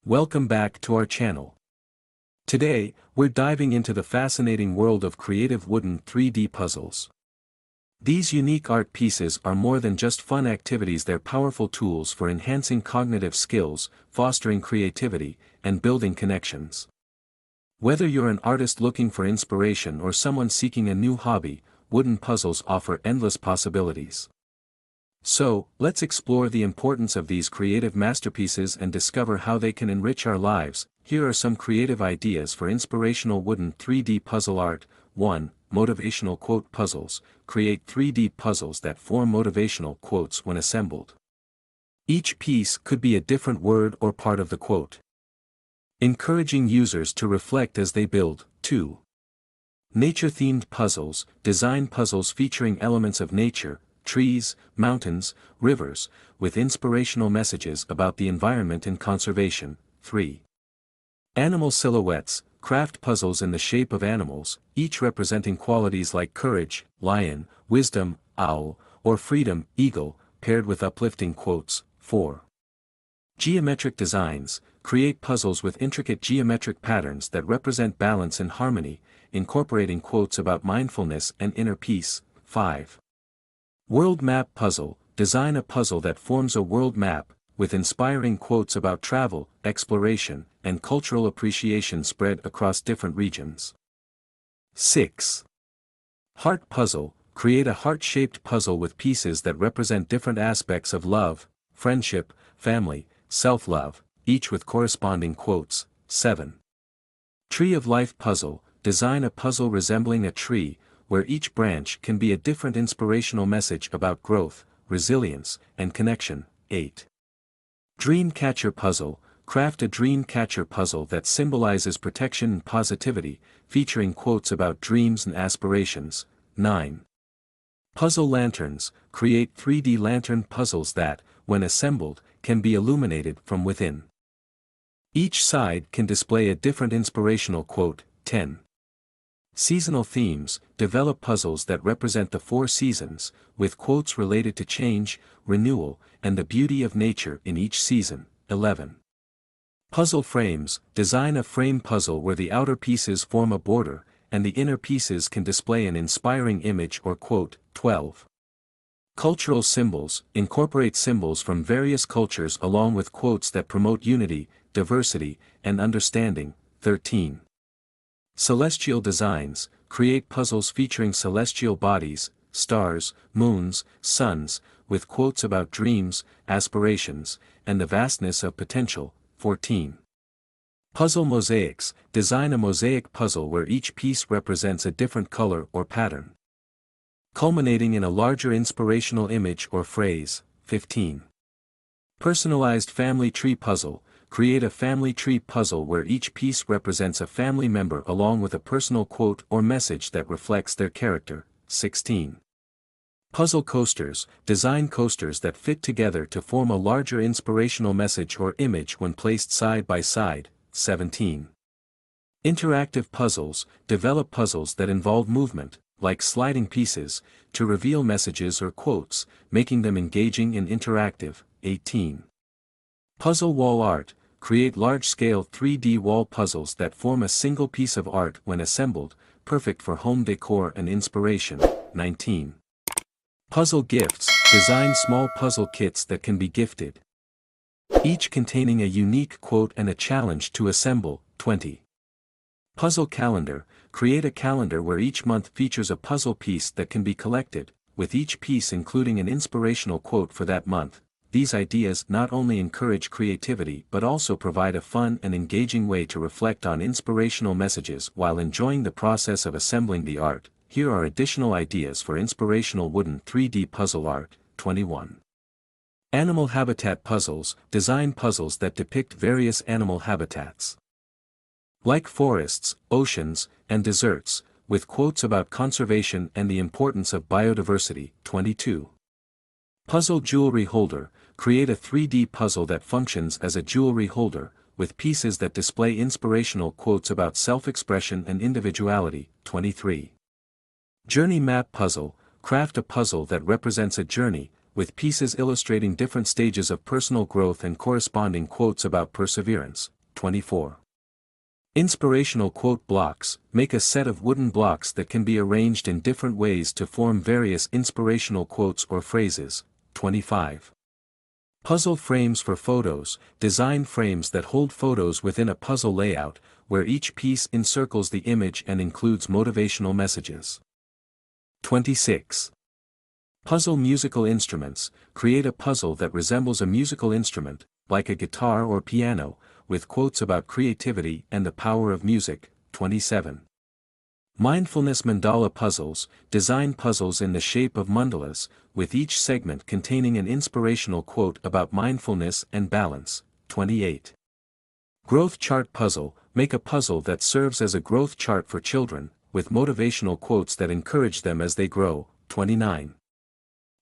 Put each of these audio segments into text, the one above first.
Welcome back to our channel. Today, we're diving into the fascinating world of creative wooden 3D puzzles. These unique art pieces are more than just fun activities, they're powerful tools for enhancing cognitive skills, fostering creativity, and building connections. Whether you're an artist looking for inspiration or someone seeking a new hobby, wooden puzzles offer endless possibilities. So, let's explore the importance of these creative masterpieces and discover how they can enrich our lives. Here are some creative ideas for inspirational wooden 3D puzzle art. 1. Motivational quote puzzles. Create 3D puzzles that form motivational quotes when assembled. Each piece could be a different word or part of the quote, encouraging users to reflect as they build. 2. Nature-themed puzzles. Design puzzles featuring elements of nature, trees, mountains, rivers, with inspirational messages about the environment and conservation. 3. Animal silhouettes. Craft puzzles in the shape of animals, each representing qualities like courage, lion, wisdom, owl, or freedom, eagle, paired with uplifting quotes. 4. Geometric designs. Create puzzles with intricate geometric patterns that represent balance and harmony, incorporating quotes about mindfulness and inner peace. 5. World map puzzle. Design a puzzle that forms a world map, with inspiring quotes about travel, exploration, and cultural appreciation spread across different regions. 6. Heart puzzle. Create a heart-shaped puzzle with pieces that represent different aspects of love, friendship, family, self-love, each with corresponding quotes. 7. Tree of life puzzle. Design a puzzle resembling a tree, where each branch can be a different inspirational message about growth, resilience, and connection. 8. Dream catcher puzzle. Craft a dream catcher puzzle that symbolizes protection and positivity, featuring quotes about dreams and aspirations. 9. Puzzle lanterns. Create 3D lantern puzzles that, when assembled, can be illuminated from within. Each side can display a different inspirational quote. 10. Seasonal themes. Develop puzzles that represent the 4 seasons, with quotes related to change, renewal, and the beauty of nature in each season. 11. Puzzle frames. Design a frame puzzle where the outer pieces form a border, and the inner pieces can display an inspiring image or quote. 12. Cultural symbols. Incorporate symbols from various cultures along with quotes that promote unity, diversity, and understanding. 13. Celestial designs. Create puzzles featuring celestial bodies, stars, moons, suns, with quotes about dreams, aspirations, and the vastness of potential. 14. Puzzle mosaics. Design a mosaic puzzle where each piece represents a different color or pattern, culminating in a larger inspirational image or phrase. 15. Personalized family tree puzzle. Create a family tree puzzle where each piece represents a family member along with a personal quote or message that reflects their character. 16. Puzzle coasters. Design coasters that fit together to form a larger inspirational message or image when placed side by side. 17. Interactive puzzles. Develop puzzles that involve movement, like sliding pieces, to reveal messages or quotes, making them engaging and interactive. 18. Puzzle wall art. Create large-scale 3D wall puzzles that form a single piece of art when assembled, perfect for home decor and inspiration. 19. Puzzle gifts. Design small puzzle kits that can be gifted, each containing a unique quote and a challenge to assemble. 20. Puzzle calendar. Create a calendar where each month features a puzzle piece that can be collected, with each piece including an inspirational quote for that month. These ideas not only encourage creativity but also provide a fun and engaging way to reflect on inspirational messages while enjoying the process of assembling the art. Here are additional ideas for inspirational wooden 3D puzzle art. 21. Animal habitat puzzles. Design puzzles that depict various animal habitats, like forests, oceans, and deserts, with quotes about conservation and the importance of biodiversity. 22. Puzzle jewelry holder. Create a 3D puzzle that functions as a jewelry holder, with pieces that display inspirational quotes about self-expression and individuality. 23. Journey map puzzle. Craft a puzzle that represents a journey, with pieces illustrating different stages of personal growth and corresponding quotes about perseverance. 24. Inspirational quote blocks make a set of wooden blocks that can be arranged in different ways to form various inspirational quotes or phrases. 25. Puzzle frames for photos design frames that hold photos within a puzzle layout, where each piece encircles the image and includes motivational messages. 26. Puzzle musical instruments create a puzzle that resembles a musical instrument, like a guitar or piano, with quotes about creativity and the power of music. 27. Mindfulness mandala puzzles design puzzles in the shape of mandalas, with each segment containing an inspirational quote about mindfulness and balance. 28. Growth chart puzzle make a puzzle that serves as a growth chart for children, with motivational quotes that encourage them as they grow. 29.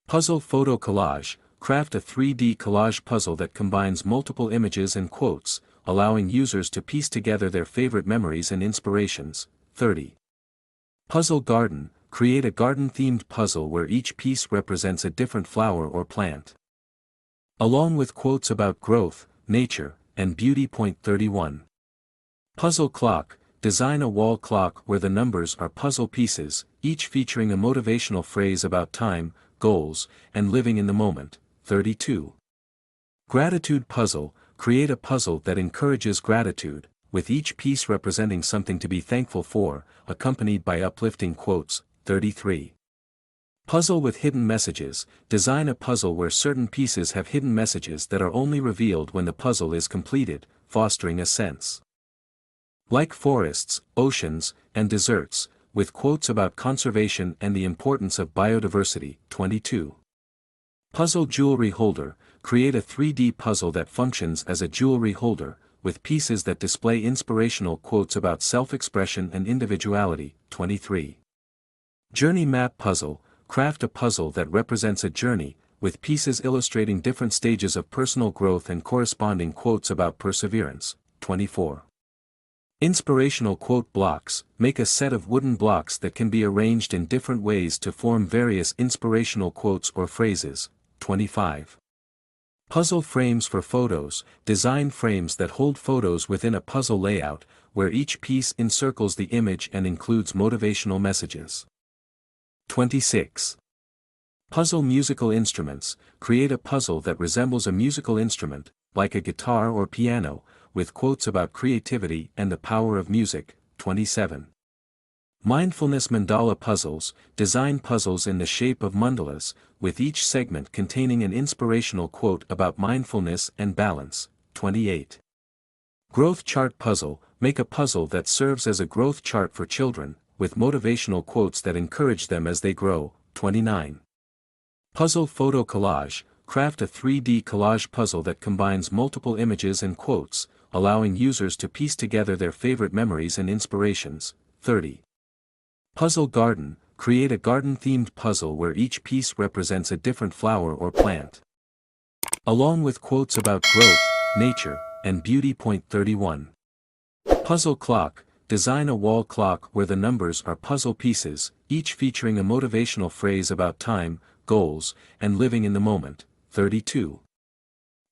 Puzzle photo collage craft a 3D collage puzzle that combines multiple images and quotes, allowing users to piece together their favorite memories and inspirations. 30. Puzzle garden create a garden-themed puzzle where each piece represents a different flower or plant, along with quotes about growth, nature, and beauty. 31. Puzzle clock design a wall clock where the numbers are puzzle pieces, each featuring a motivational phrase about time, goals, and living in the moment. 32. Gratitude puzzle create a puzzle that encourages gratitude, with each piece representing something to be thankful for, accompanied by uplifting quotes. 33. Puzzle with hidden messages design a puzzle where certain pieces have hidden messages that are only revealed when the puzzle is completed, fostering a sense like forests, oceans, and deserts, with quotes about conservation and the importance of biodiversity. 22. Puzzle jewelry holder create a 3D puzzle that functions as a jewelry holder, with pieces that display inspirational quotes about self-expression and individuality. 23. Journey map puzzle craft a puzzle that represents a journey, with pieces illustrating different stages of personal growth and corresponding quotes about perseverance. 24. Inspirational quote blocks make a set of wooden blocks that can be arranged in different ways to form various inspirational quotes or phrases. 25. Puzzle frames for photos design frames that hold photos within a puzzle layout, where each piece encircles the image and includes motivational messages. 26. Puzzle musical instruments create a puzzle that resembles a musical instrument, like a guitar or piano, with quotes about creativity and the power of music. 27. Mindfulness mandala puzzles design puzzles in the shape of mandalas, with each segment containing an inspirational quote about mindfulness and balance. 28. Growth chart puzzle make a puzzle that serves as a growth chart for children, with motivational quotes that encourage them as they grow. 29. Puzzle photo collage craft a 3D collage puzzle that combines multiple images and quotes, allowing users to piece together their favorite memories and inspirations. 30. Puzzle garden create a garden-themed puzzle where each piece represents a different flower or plant, along with quotes about growth, nature, and beauty. 31. Puzzle clock design a wall clock where the numbers are puzzle pieces, each featuring a motivational phrase about time, goals, and living in the moment. 32.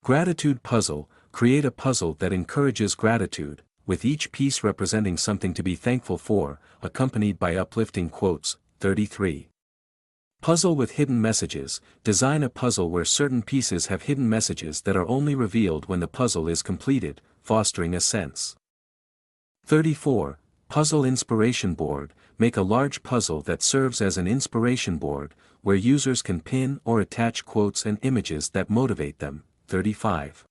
Gratitude puzzle create a puzzle that encourages gratitude, with each piece representing something to be thankful for, accompanied by uplifting quotes. 33. Puzzle with hidden messages design a puzzle where certain pieces have hidden messages that are only revealed when the puzzle is completed, fostering a sense. 34. Puzzle inspiration board make a large puzzle that serves as an inspiration board, where users can pin or attach quotes and images that motivate them. 35.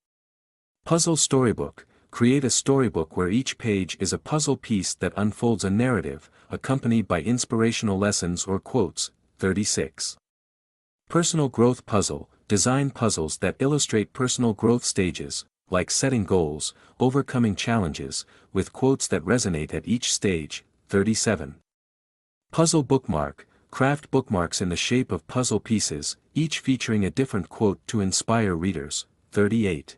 Puzzle storybook create a storybook where each page is a puzzle piece that unfolds a narrative, accompanied by inspirational lessons or quotes. 36. Personal growth puzzle design puzzles that illustrate personal growth stages, like setting goals, overcoming challenges, with quotes that resonate at each stage. 37. Puzzle bookmark craft bookmarks in the shape of puzzle pieces, each featuring a different quote to inspire readers. 38.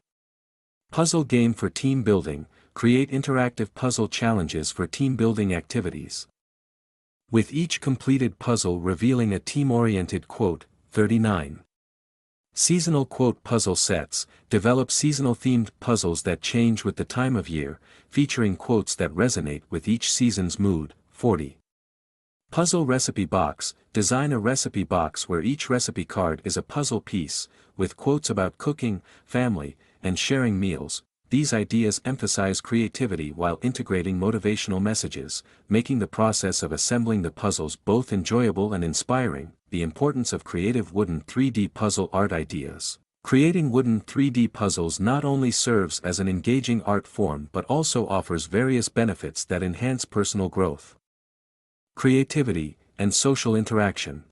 Puzzle game for team building create interactive puzzle challenges for team building activities, with each completed puzzle revealing a team-oriented quote. 39. Seasonal quote puzzle sets, develop seasonal themed puzzles that change with the time of year, featuring quotes that resonate with each season's mood. 40. Puzzle recipe box, design a recipe box where each recipe card is a puzzle piece, with quotes about cooking, family, and sharing meals. These ideas emphasize creativity while integrating motivational messages, making the process of assembling the puzzles both enjoyable and inspiring. The importance of creative wooden 3D puzzle art ideas. Creating wooden 3D puzzles not only serves as an engaging art form but also offers various benefits that enhance personal growth, creativity, and social interaction.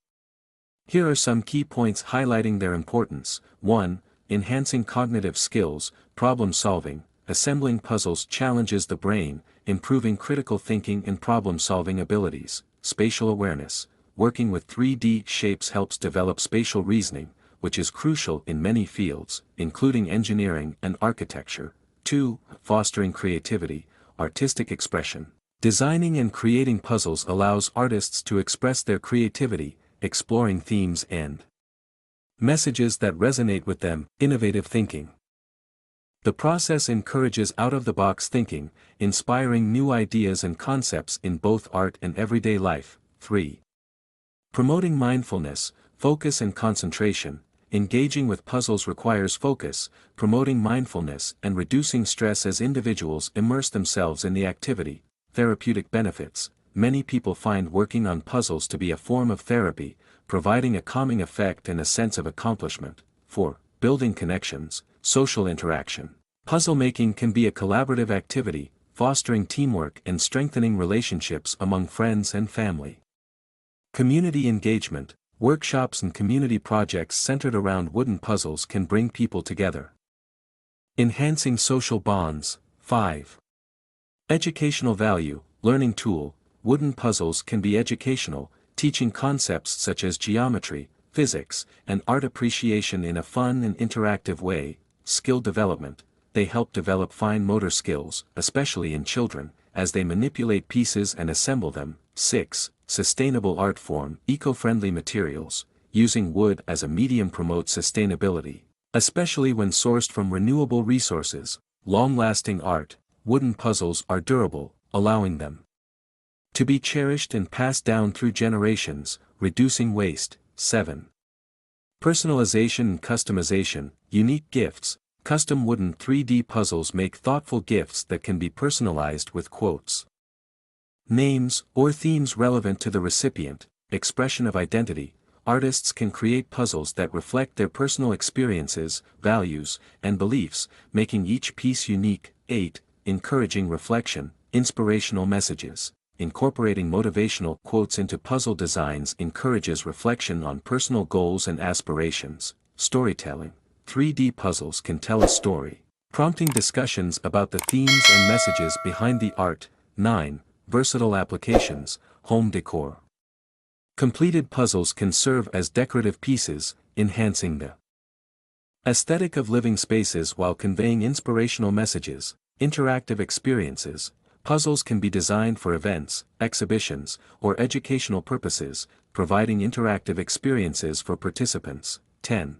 Here are some key points highlighting their importance. 1. Enhancing cognitive skills, problem solving. Assembling puzzles challenges the brain, improving critical thinking and problem solving abilities. Spatial awareness. Working with 3D shapes helps develop spatial reasoning, which is crucial in many fields, including engineering and architecture. 2. Fostering creativity, artistic expression. Designing and creating puzzles allows artists to express their creativity, exploring themes and messages that resonate with them. Innovative thinking. The process encourages out-of-the-box thinking, inspiring new ideas and concepts in both art and everyday life. 3. Promoting mindfulness, focus and concentration. Engaging with puzzles requires focus, promoting mindfulness and reducing stress as individuals immerse themselves in the activity. Therapeutic benefits. Many people find working on puzzles to be a form of therapy, providing a calming effect and a sense of accomplishment. 4. Building connections, social interaction. Puzzle making can be a collaborative activity, fostering teamwork and strengthening relationships among friends and family. Community engagement. Workshops and community projects centered around wooden puzzles can bring people together, enhancing social bonds. 5. Educational value, learning tool. Wooden puzzles can be educational, teaching concepts such as geometry, physics, and art appreciation in a fun and interactive way. Skill development. They help develop fine motor skills, especially in children, as they manipulate pieces and assemble them. 6. Sustainable art form, eco-friendly materials. Using wood as a medium promotes sustainability, especially when sourced from renewable resources. Long-lasting art. Wooden puzzles are durable, allowing them to be cherished and passed down through generations, reducing waste. 7. Personalization and customization, unique gifts. Custom wooden 3D puzzles make thoughtful gifts that can be personalized with quotes, names, or themes relevant to the recipient. Expression of identity. Artists can create puzzles that reflect their personal experiences, values, and beliefs, making each piece unique. 8. Encouraging reflection, inspirational messages. Incorporating motivational quotes into puzzle designs encourages reflection on personal goals and aspirations. Storytelling. 3D puzzles can tell a story, prompting discussions about the themes and messages behind the art. 9. Versatile applications, home decor. Completed puzzles can serve as decorative pieces, enhancing the aesthetic of living spaces while conveying inspirational messages. Interactive experiences. Puzzles can be designed for events, exhibitions, or educational purposes, providing interactive experiences for participants. 10.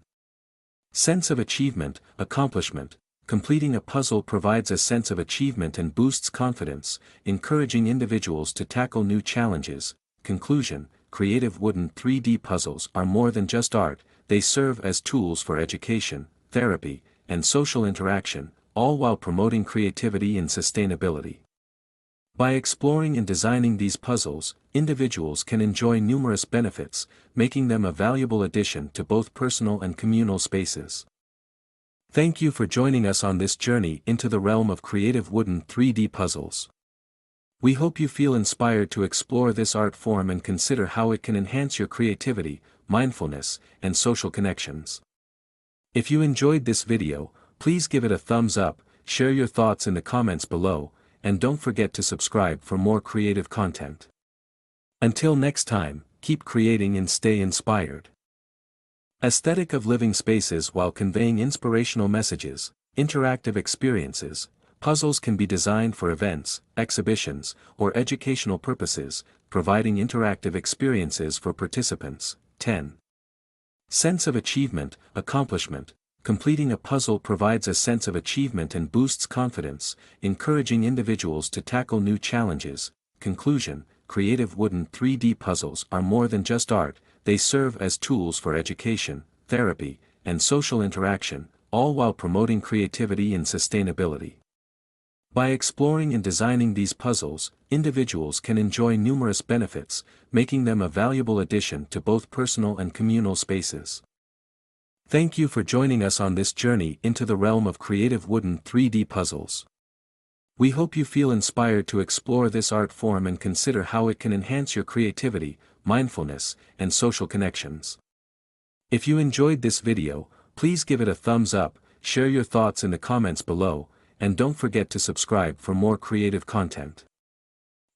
Sense of achievement, accomplishment. Completing a puzzle provides a sense of achievement and boosts confidence, encouraging individuals to tackle new challenges. Conclusion. Creative wooden 3D puzzles are more than just art, they serve as tools for education, therapy, and social interaction, all while promoting creativity and sustainability. By exploring and designing these puzzles, individuals can enjoy numerous benefits, making them a valuable addition to both personal and communal spaces. Thank you for joining us on this journey into the realm of creative wooden 3D puzzles. We hope you feel inspired to explore this art form and consider how it can enhance your creativity, mindfulness, and social connections. If you enjoyed this video, please give it a thumbs up, share your thoughts in the comments below, and don't forget to subscribe for more creative content. Until next time, keep creating and stay inspired. Aesthetic of living spaces while conveying inspirational messages, interactive experiences. Puzzles can be designed for events, exhibitions, or educational purposes, providing interactive experiences for participants. 10. Sense of achievement, accomplishment. Completing a puzzle provides a sense of achievement and boosts confidence, encouraging individuals to tackle new challenges. Conclusion: creative wooden 3D puzzles are more than just art, they serve as tools for education, therapy, and social interaction, all while promoting creativity and sustainability. By exploring and designing these puzzles, individuals can enjoy numerous benefits, making them a valuable addition to both personal and communal spaces. Thank you for joining us on this journey into the realm of creative wooden 3D puzzles. We hope you feel inspired to explore this art form and consider how it can enhance your creativity, mindfulness, and social connections. If you enjoyed this video, please give it a thumbs up, share your thoughts in the comments below, and don't forget to subscribe for more creative content.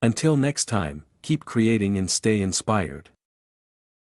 Until next time, keep creating and stay inspired.